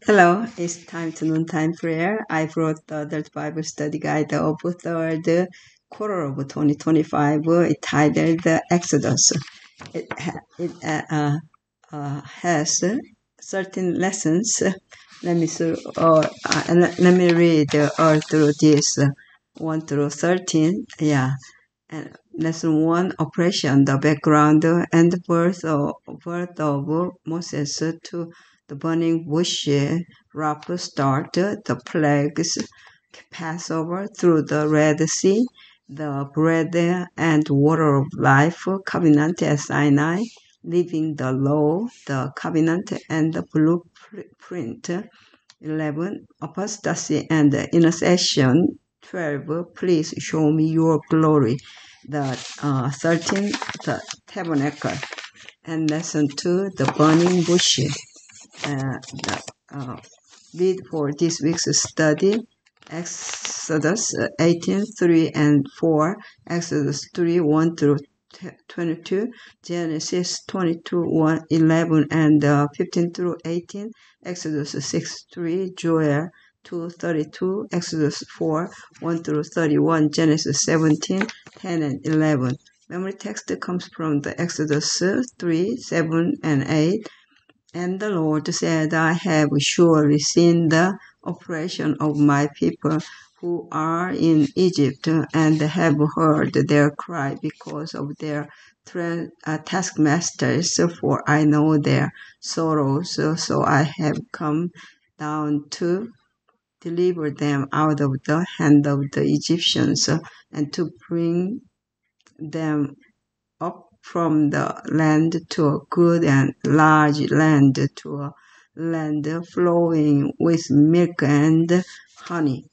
Hello, it's time to noontime prayer. I brought the Adult Bible Study Guide of third quarter of 2025 titled Exodus. It has 13 lessons. Let me read all through this 1 through 13. Yeah. And lesson 1, Operation, the background and the birth of Moses to the burning bush, rough start, the plagues, Passover through the Red Sea, the bread and water of life, covenant at Sinai, living the law, the covenant and the blueprint. 11, apostasy and intercession. 12, please show me your glory. The 13, the tabernacle. And lesson 2, the burning bush. Read for this week's study, Exodus 18, 3 and 4, Exodus 3, 1 through 22, Genesis 22, 1, 11 and 15 through 18, Exodus 6, 3, Joel 2, 32, Exodus 4, 1 through 31, Genesis 17, 10 and 11. Memory text comes from the Exodus 3, 7 and 8. And the Lord said, I have surely seen the oppression of my people who are in Egypt, and have heard their cry because of their taskmasters, for I know their sorrows. So I have come down to deliver them out of the hand of the Egyptians, and to bring them up from the land to a good and large land, to a land flowing with milk and honey.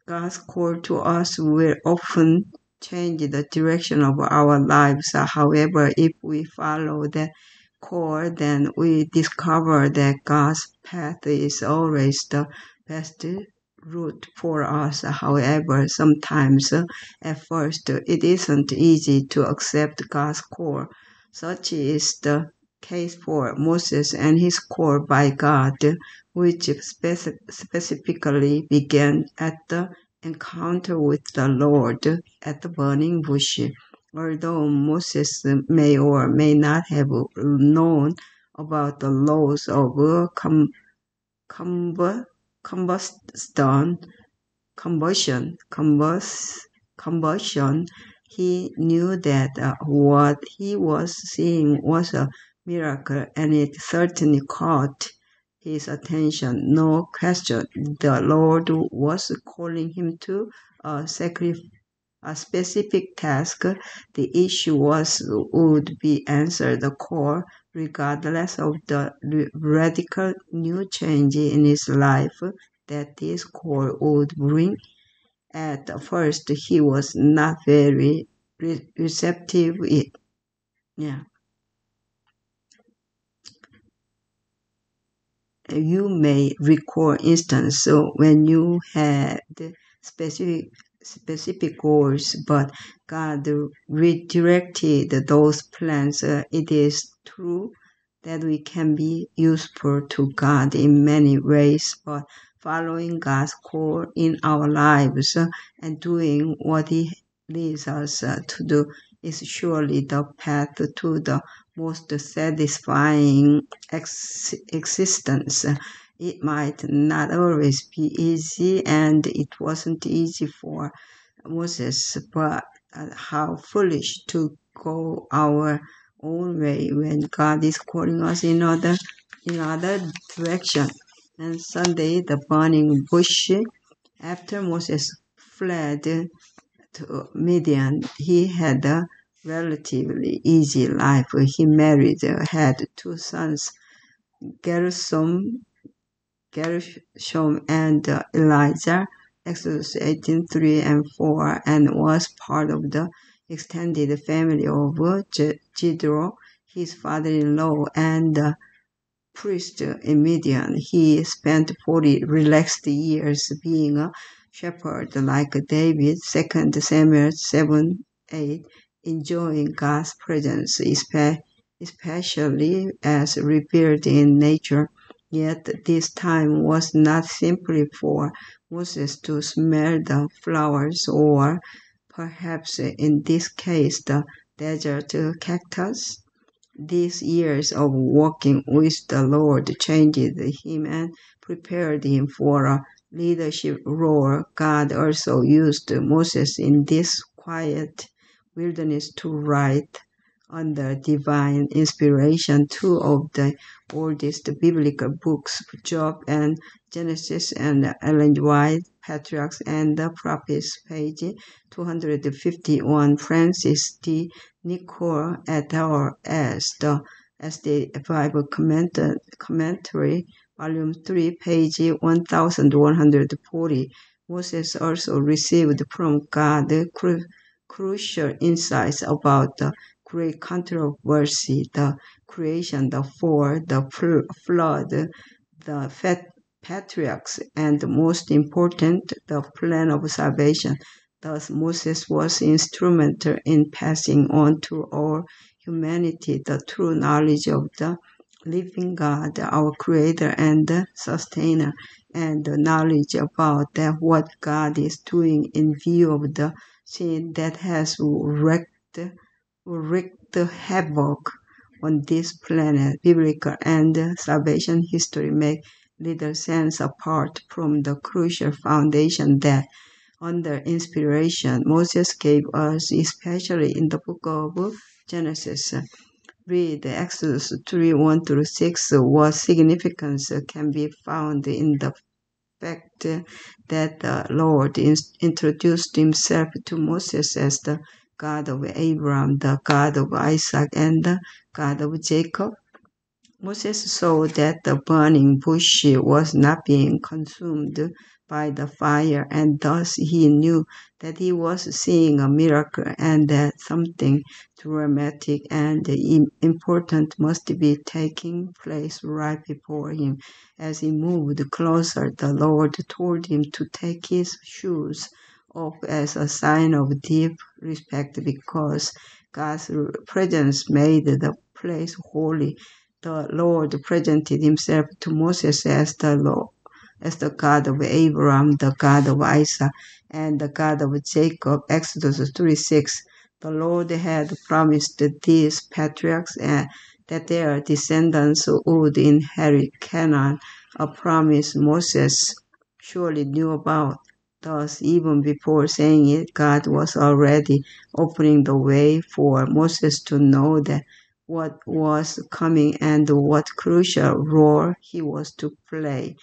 God's call to us will often change the direction of our lives. However, if we follow that call, then we discover that God's path is always the best route for us. However, sometimes at first it isn't easy to accept God's call. Such is the case for Moses and his call by God, which specifically began at the encounter with the Lord at the burning bush. Although Moses may or may not have known about the laws of combustion, he knew that what he was seeing was a miracle, and it certainly caught his attention. No question, the Lord was calling him to a specific task. The issue was, would be answered the call regardless of the radical new change in his life that this call would bring. At first, he was not very receptive. You may recall instance when you had specific goals, but God redirected those plans. It is true that we can be useful to God in many ways, but following God's call in our lives and doing what He leads us to do is surely the path to the most satisfying existence. It might not always be easy, and it wasn't easy for Moses, but how foolish to go our own way when God is calling us in other direction. And Sunday, the burning bush. After Moses fled to Midian, he had a relatively easy life. He married, had 2 sons, Gershom and Elijah, Exodus 18, 3 and 4, and was part of the extended family of Jethro, his father-in-law, and priest in Midian. He spent 40 relaxed years being a shepherd like David, 2 Samuel 7, 8, enjoying God's presence, especially as revealed in nature. Yet this time was not simply for Moses to smell the flowers or perhaps in this case the desert cactus. These years of walking with the Lord changed him and prepared him for a leadership role. God also used Moses in this quiet wilderness to write under divine inspiration two of the oldest biblical books, Job and Genesis, and Ellen White, Patriarchs and the Prophets, page 251. Francis D. Nicole et al. As the Bible Commentary, Volume 3, page 1140. Moses also received from God crucial insights about the great controversy, the creation, the fall, the flood, the patriarchs, and most important, the plan of salvation. Thus, Moses was instrumental in passing on to all humanity the true knowledge of the living God, our Creator and Sustainer, and the knowledge about that what God is doing in view of the sin that has wreaked havoc on this planet. Biblical and salvation history make little sense apart from the crucial foundation that, under inspiration, Moses gave us, especially in the book of Genesis. Read Exodus 3, 1 through 6. What significance can be found in the fact that the Lord introduced himself to Moses as the God of Abraham, the God of Isaac, and the God of Jacob? Moses saw that the burning bush was not being consumed by the fire, and thus he knew that he was seeing a miracle and that something dramatic and important must be taking place right before him. As he moved closer, the Lord told him to take his shoes off as a sign of deep respect because God's presence made the place holy. The Lord presented himself to Moses as the God of Abraham, the God of Isaac, and the God of Jacob. Exodus 3:6. The Lord had promised these patriarchs that their descendants would inherit Canaan, a promise Moses surely knew about. Thus, even before saying it, God was already opening the way for Moses to know that what was coming and what crucial role he was to play.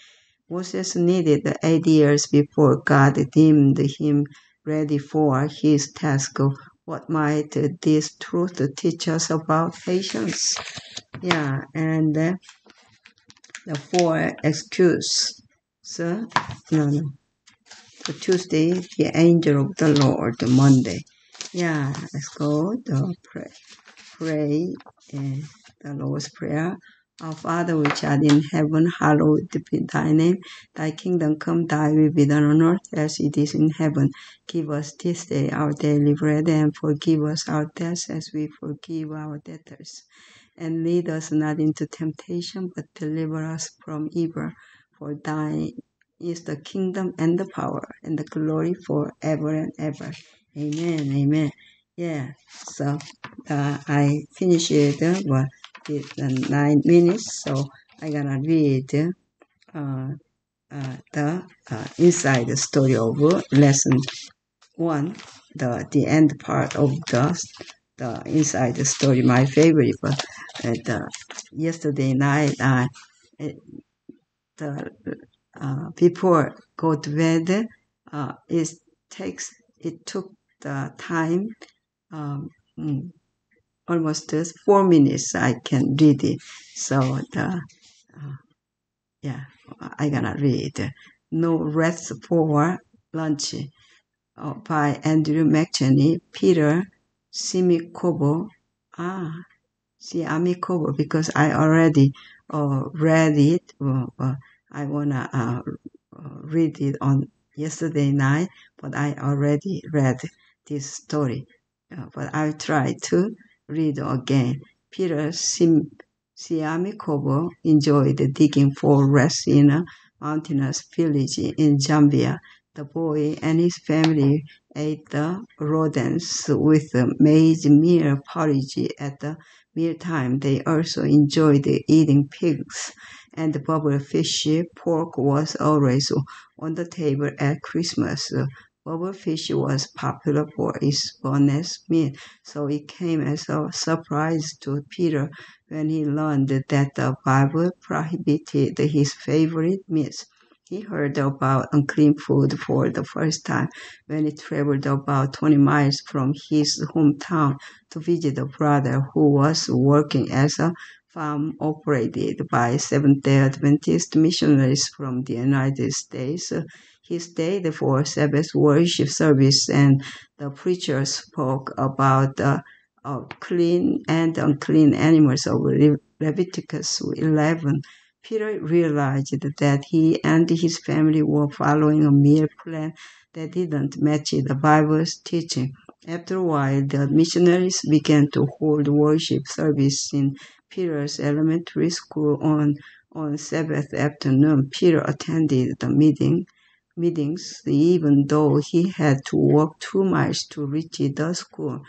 Moses needed 8 years before God deemed him ready for his task. What might this truth teach us about patience? Yeah, and the four excuses. So, no. The Tuesday, the angel of the Lord. Monday. Yeah, let's go to pray. Pray the Lord's Prayer. Our Father which art in heaven, hallowed be thy name. Thy kingdom come, thy will be done on earth as it is in heaven. Give us this day our daily bread, and forgive us our debts as we forgive our debtors. And lead us not into temptation, but deliver us from evil. For thine is the kingdom and the power and the glory forever and ever. Amen, amen. Yeah, so I finished the 9 minutes, so I'm gonna read the inside story of lesson 1, the end part of the inside story, my favorite. But yesterday night, before go to bed, it took the time. Almost 4 minutes I can read it. So I gonna read No Rest for Lunch by Andrew McChesney, Peter Simikovo. Simikovo, because I already read it. I wanna read it on yesterday night, but I already read this story. But I'll try to read again. Peter Siamikovo enjoyed digging for rest in a mountainous village in Zambia. The boy and his family ate the rodents with maize meal porridge at the mealtime. They also enjoyed eating pigs and bubble fish. Pork was always on the table at Christmas. Bubble fish was popular for its boneless meat, so it came as a surprise to Peter when he learned that the Bible prohibited his favorite meats. He heard about unclean food for the first time when he traveled about 20 miles from his hometown to visit a brother who was working as a farm operated by Seventh-day Adventist missionaries from the United States. He stayed for Sabbath worship service, and the preacher spoke about the clean and unclean animals of Leviticus 11. Peter realized that he and his family were following a meal plan that didn't match the Bible's teaching. After a while, the missionaries began to hold worship service in Peter's elementary school on Sabbath afternoon. Peter attended the meetings even though he had to walk 2 miles to reach the school.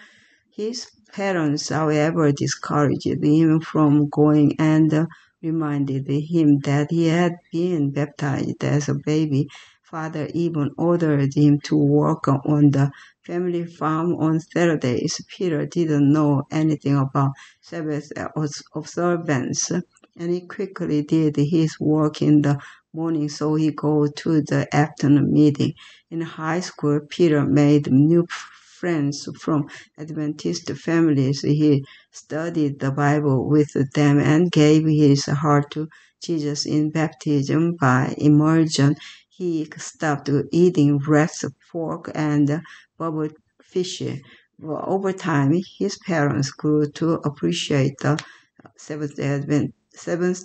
His parents, however, discouraged him from going and reminded him that he had been baptized as a baby. Father even ordered him to work on the family farm on Saturdays. Peter didn't know anything about Sabbath observance, and he quickly did his work in the morning so he go to the afternoon meeting. In high school, Peter made new friends from Adventist families. He studied the Bible with them and gave his heart to Jesus in baptism by immersion. He stopped eating rat, pork, and bubble fish. Well, over time, his parents grew to appreciate the Seventh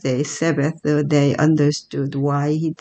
Day Sabbath. They understood why he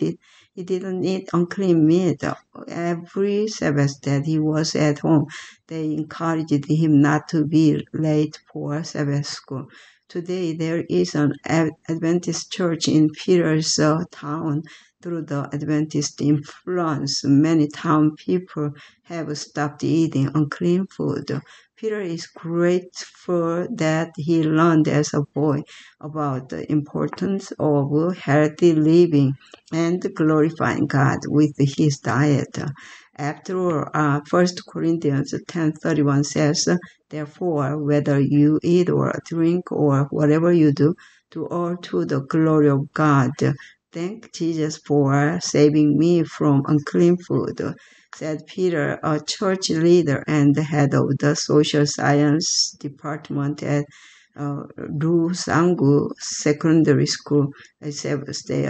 didn't eat unclean meat. Every Sabbath that he was at home, they encouraged him not to be late for Sabbath school. Today, there is an Adventist church in Peter's town. Through the Adventist influence, many town people have stopped eating unclean food. Peter is grateful that he learned as a boy about the importance of healthy living and glorifying God with his diet. After all, 1 Corinthians 10:31 says, "Therefore, whether you eat or drink or whatever you do all to the glory of God." Thank Jesus for saving me from unclean food, said Peter, a church leader and the head of the social science department at Rusangu Secondary School, a Seventh-day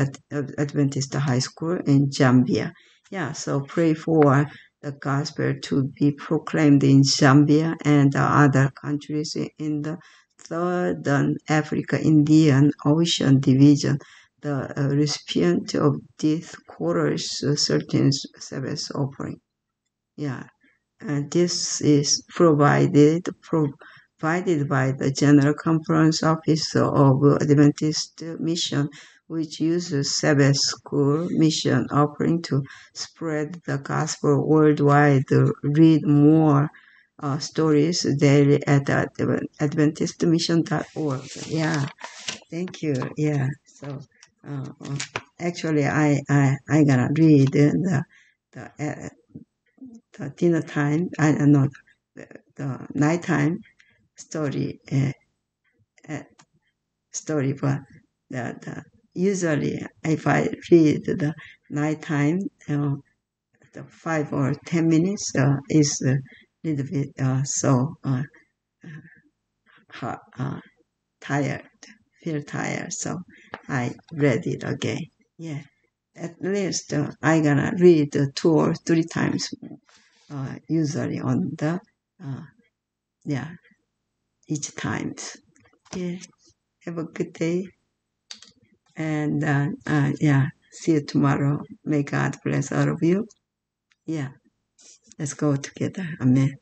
Adventist high school in Zambia. Yeah, so pray for the gospel to be proclaimed in Zambia and other countries in the Southern Africa Indian Ocean Division. The recipient of this quarter's certain service offering. Yeah, and this is provided by the General Conference Office of Adventist Mission, which uses Sabbath School Mission offering to spread the gospel worldwide. Read more stories daily at AdventistMission.org. Yeah, thank you. Yeah, so actually, I gonna read the dinner time. I don't know the nighttime story story, but usually if I read the nighttime, the 5 or 10 minutes is a little bit tired, feel tired, so I read it again. Yeah, at least I gonna read 2 or 3 times usually on the each time. Yeah, have a good day, and see you tomorrow. May God bless all of you. Yeah, let's go together. Amen.